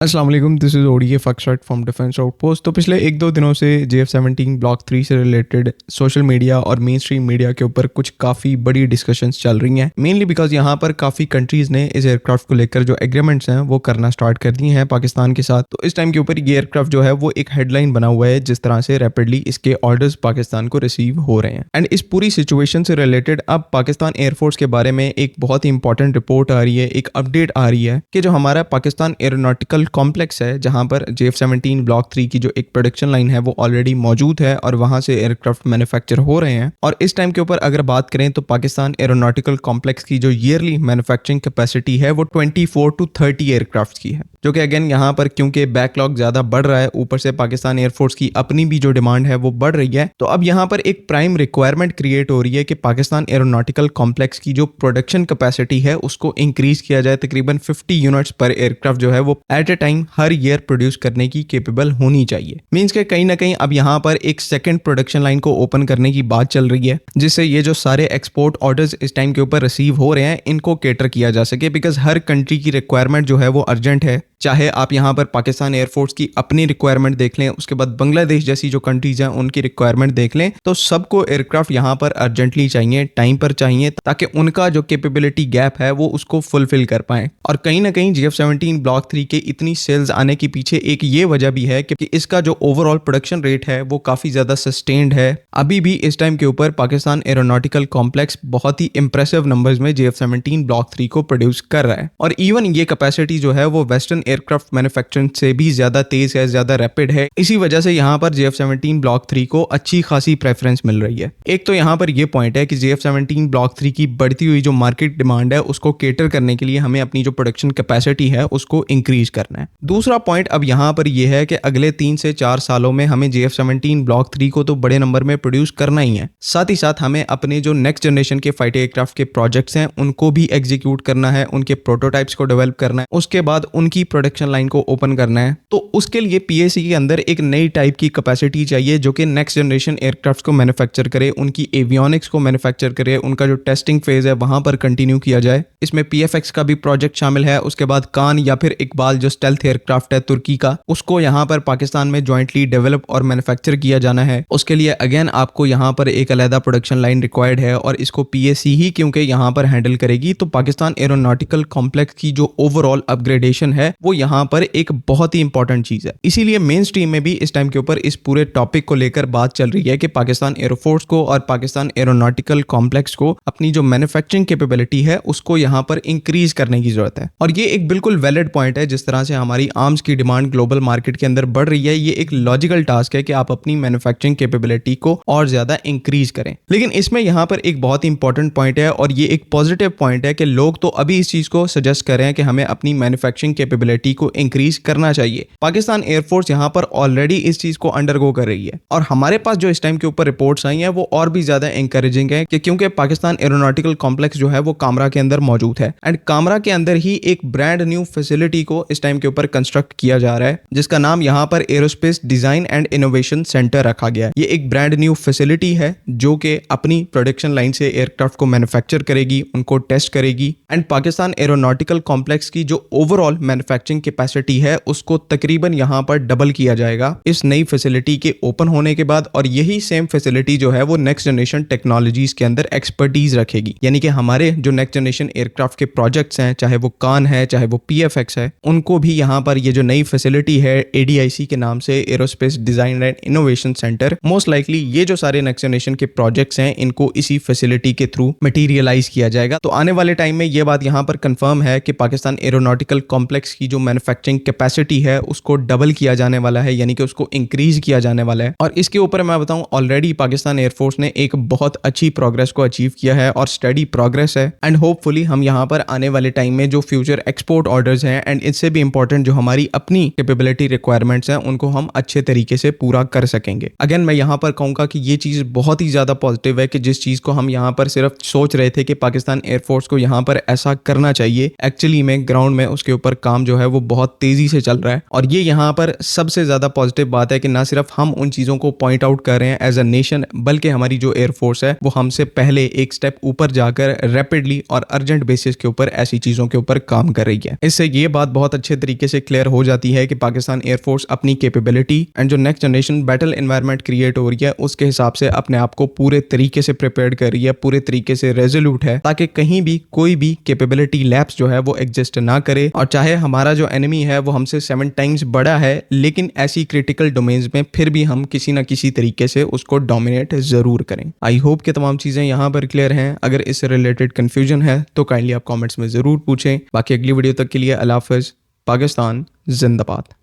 अस्सलाम वालेकुम, this is ODA फक्सट फ्रॉम डिफेंस आउटपोस्ट। तो पिछले 1-2 दिनों से JF-17 ब्लॉक 3 से रिलेटेड सोशल मीडिया और मेन स्ट्रीम मीडिया के ऊपर कुछ काफ़ी बड़ी डिस्कशंस चल रही हैं। मेनली बिकॉज यहाँ पर काफ़ी कंट्रीज़ ने इस एयरक्राफ्ट को लेकर जो एग्रीमेंट्स हैं वो करना स्टार्ट कर दिए हैं पाकिस्तान के साथ। तो इस टाइम के ऊपर ये एयरक्राफ्ट जो है वो एक हेडलाइन बना हुआ है जिस तरह से रैपिडली इसके ऑर्डर्स पाकिस्तान को रिसीव हो रहे हैं। एंड इस पूरी सिचुएशन से रिलेटेड अब पाकिस्तान एयरफोर्स के बारे में एक बहुत ही इंपॉर्टेंट रिपोर्ट आ रही है, एक अपडेट आ रही है कि जो हमारा पाकिस्तान एरोनॉटिकल कॉम्प्लेक्स है जहां पर JF-17 ब्लॉक 3 की जो एक प्रोडक्शन लाइन है वो ऑलरेडी मौजूद है और वहां से एयरक्राफ्ट मैन्युफैक्चर हो रहे हैं। और इस टाइम के ऊपर अगर बात करें तो पाकिस्तान एरोनॉटिकल कॉम्प्लेक्स की जो ईयरली मैन्युफैक्चरिंग कैपेसिटी है वो 24 to 30 एयरक्राफ्ट की है, जो कि अगेन यहाँ पर क्योंकि बैकलॉग ज्यादा बढ़ रहा है, ऊपर से पाकिस्तान एयरफोर्स की अपनी भी जो डिमांड है वो बढ़ रही है, तो अब यहाँ पर एक प्राइम रिक्वायरमेंट क्रिएट हो रही है कि पाकिस्तान एरोनॉटिकल कॉम्प्लेक्स की जो प्रोडक्शन कैपेसिटी है उसको इंक्रीज किया जाए। तकरीबन 50 यूनिट्स पर एयरक्राफ्ट जो है वो एट ए टाइम हर ईयर प्रोड्यूस करने की केपेबल होनी चाहिए। मींस के कहीं ना कहीं अब यहाँ पर एक सेकंड प्रोडक्शन लाइन को ओपन करने की बात चल रही है जिससे ये जो सारे एक्सपोर्ट ऑर्डर्स इस टाइम के ऊपर रिसीव हो रहे हैं इनको केटर किया जा सके, बिकॉज हर कंट्री की रिक्वायरमेंट जो है वो अर्जेंट है। चाहे आप यहाँ पर पाकिस्तान एयरफोर्स की अपनी रिक्वायरमेंट देख लें, उसके बाद बांग्लादेश जैसी जो कंट्रीज हैं उनकी रिक्वायरमेंट देख लें, तो सबको एयरक्राफ्ट यहाँ पर अर्जेंटली चाहिए, टाइम पर चाहिए, ताकि उनका जो कैपेबिलिटी गैप है वो उसको फुलफिल कर पाए। और कहीं ना कहीं JF-17 ब्लॉक 3 के इतनी सेल्स आने के पीछे एक ये वजह भी है कि इसका जो ओवरऑल प्रोडक्शन रेट है वो काफी ज्यादा सस्टेन्ड है। अभी भी इस टाइम के ऊपर पाकिस्तान एरोनॉटिकल कॉम्प्लेक्स बहुत ही इंप्रेसिव नंबर्स में JF-17 ब्लॉक 3 को प्रोड्यूस कर रहा है। और इवन ये कैपेसिटी जो है वो वेस्टर्न एयरक्राफ्ट मैन्युफैक्चरिंग से भी ज्यादा तेज है, ज्यादा रैपिड है। इसी वजह से यहाँ पर JF-17 ब्लॉक 3 को अच्छी खासी प्रेफरेंस मिल रही है। एक तो यहाँ पर ये पॉइंट है कि JF-17 ब्लॉक 3 की बढ़ती हुई जो मार्केट डिमांड है उसको केटर करने के लिए हमें अपनी जो प्रोडक्शन कैपेसिटी है उसको इंक्रीज करना है। दूसरा पॉइंट अब यहाँ पर यह है कि अगले 3 से 4 सालों में हमें JF-17 ब्लॉक 3 को तो बड़े नंबर में प्रोड्यूस करना ही है, साथ ही साथ हमें अपने जो नेक्स्ट जनरेशन के फाइटर एयरक्राफ्ट के प्रोजेक्ट्स हैं उनको भी एग्जीक्यूट करना है, उनके प्रोटोटाइप्स को डेवलप करना है, उसके बाद उनकी प्रोडक्शन लाइन को ओपन करना है। तो उसके लिए PAC के अंदर एक नई टाइप की कैपेसिटी चाहिए जो कि नेक्स्ट जनरेशन एयरक्राफ्ट को मैन्युफैक्चर करे, उनकी एवियोनिक्स को मैन्युफैक्चर करे, उनका जो टेस्टिंग फेज है वहां पर कंटिन्यू किया जाए। इसमें PFX का भी प्रोजेक्ट शामिल है। उसके बाद कान या फिर इकबाल जो स्टेल्थ एयरक्राफ्ट है तुर्की का, उसको यहाँ पर पाकिस्तान में ज्वाइंटली डेवलप और मैन्युफैक्चर किया जाना है। उसके लिए अगेन आपको यहाँ पर एक अलग प्रोडक्शन लाइन रिक्वायर्ड है और इसको PAC ही क्योंकि यहाँ पर हैंडल करेगी। तो पाकिस्तान एरोनॉटिकल कॉम्प्लेक्स की जो ओवरऑल अपग्रेडेशन है वो यहाँ पर एक बहुत ही इंपॉर्टेंट चीज है। इसीलिए मेन स्ट्रीम में भी इस टाइम के ऊपर इस पूरे टॉपिक को लेकर बात चल रही है कि पाकिस्तान एयरफोर्स को और पाकिस्तान एरोनॉटिकल कॉम्प्लेक्स को अपनी जो मैन्युफैक्चरिंग कैपेबिलिटी है उसको यहाँ पर इंक्रीज करने की जरूरत है। और ये एक बिल्कुल वैलिड पॉइंट है। जिस तरह से हमारी आर्म्स की डिमांड ग्लोबल मार्केट के अंदर बढ़ रही है, ये एक लॉजिकल टास्क है कि आप अपनी मैन्युफैक्चरिंग कैपेबिलिटी को और ज्यादा इंक्रीज करें। लेकिन इसमें यहाँ पर एक बहुत ही इंपॉर्टेंट पॉइंट है और ये एक पॉजिटिव पॉइंट है कि लोग तो अभी इस चीज को सजेस्ट कर रहे हैं कि हमें अपनी मैन्युफैक्चरिंग कैपेबिलिटी को इंक्रीज करना चाहिए। पाकिस्तान एयरफोर्स यहाँ पर ऑलरेडी इस चीज को अंडरगो कर रही है और हमारे पास जो इस टाइम के ऊपर रिपोर्ट्स आई हैं वो और भी ज्यादा इंकरेजिंग है कि क्योंकि पाकिस्तान एरोनॉटिकल कॉम्प्लेक्स जो है वो कामरा के अंदर मौजूद है एंड कामरा के अंदर ही एक ब्रांड न्यू फैसिलिटी को इस टाइम के ऊपर कंस्ट्रक्ट किया जा रहा है जिसका नाम यहाँ पर aerospace design and innovation centre रखा गया है। ये एक ब्रांड न्यू फैसिलिटी है जो कि अपनी प्रोडक्शन लाइन से एयरक्राफ्ट को मैन्युफैक्चर करेगी, उनको टेस्ट करेगी एंड पाकिस्तान एरोनॉटिकल कॉम्प्लेक्स की जो ओवरऑल मैन्युफैक्चरिंग कैपेसिटी है उसको तकरीबन यहाँ पर डबल किया जाएगा इस नई फैसिलिटी के ओपन होने के बाद। और यही सेम फैसिलिटी जो है वो नेक्स्ट जनरेशन टेक्नोलॉजीज के अंदर एक्सपर्टीज रखेगी, यानी कि हमारे जो नेक्स्ट जनरेशन एयरक्राफ्ट के प्रोजेक्ट्स हैं, चाहे वो कान है चाहे वो PFX है, उनको भी यहाँ पर ये जो नई फैसिलिटी है ADIC के नाम से aerospace design and innovation centre, most likely ये जो सारे नेक्स्ट जनरेशन के प्रोजेक्ट्स हैं इनको इसी फैसिलिटी के थ्रू मटीरियलाइज किया जाएगा। तो आने वाले टाइम में ये बात यहाँ पर कंफर्म है कि पाकिस्तान एरोनॉटिकल कॉम्प्लेक्स की जो मैन्युफैक्चरिंग कैपेसिटी है उसको डबल किया जाने वाला है, यानी कि उसको इंक्रीज किया जाने वाला है। और इसके ऊपर मैं बताऊं ऑलरेडी पाकिस्तान एयरफोर्स ने एक बहुत अच्छी प्रोग्रेस को अचीव किया है और स्टडी प्रोग्रेस है एंड होपफुली हम यहाँ पर आने वाले टाइम में जो फ्यूचर एक्सपोर्ट ऑर्डर्स हैं एंड इससे भी इंपॉर्टेंट जो हमारी अपनी कैपेबिलिटी रिक्वायरमेंट्स हैं उनको हम अच्छे तरीके से पूरा कर सकेंगे। अगेन मैं यहाँ पर कहूंगा कि ये चीज बहुत ही ज्यादा पॉजिटिव है कि जिस चीज को हम यहाँ पर सिर्फ सोच रहे थे कि पाकिस्तान एयरफोर्स को यहाँ पर ऐसा करना चाहिए, एक्चुअली में ग्राउंड में उसके ऊपर काम जो है वो बहुत तेजी से चल रहा है। और ये यहाँ पर सबसे ज्यादा पॉजिटिव बात है कि ना सिर्फ हम उन चीजों को पॉइंट आउट कर रहे हैं एज अ नेशन, बल्कि हमारी जो एयरफोर्स है वो हमसे पहले एक स्टेप ऊपर जाकर रैपिडली और अर्जेंट बेसिस के ऊपर ऐसी चीजों के ऊपर काम कर रही है। इससे ये बात बहुत अच्छे तरीके से क्लियर हो जाती है कि पाकिस्तान एयरफोर्स अपनी कैपेबिलिटी एंड जो next generation battle environment create हो रही है उसके हिसाब से अपने आप को पूरे तरीके से प्रिपेयर कर रही है, पूरे तरीके से रेजोल्यूट है, ताकि कहीं भी कोई भी कैपेबिलिटी लैप्स जो है वो एग्जिस्ट ना करे। और चाहे हमारा जो एनिमी है वो हमसे 7 टाइम्स बड़ा है, लेकिन ऐसी क्रिटिकल डोमेन्स में फिर भी हम किसी ना किसी तरीके से उसको डोमिनेट जरूर करें। आई होप कि तमाम चीजें यहाँ पर क्लियर हैं। अगर इससे रिलेटेड कंफ्यूजन है तो काइंडली आप कमेंट्स में जरूर पूछें। बाकी अगली वीडियो तक के लिए अल्लाह हाफिज़। पाकिस्तान जिंदाबाद।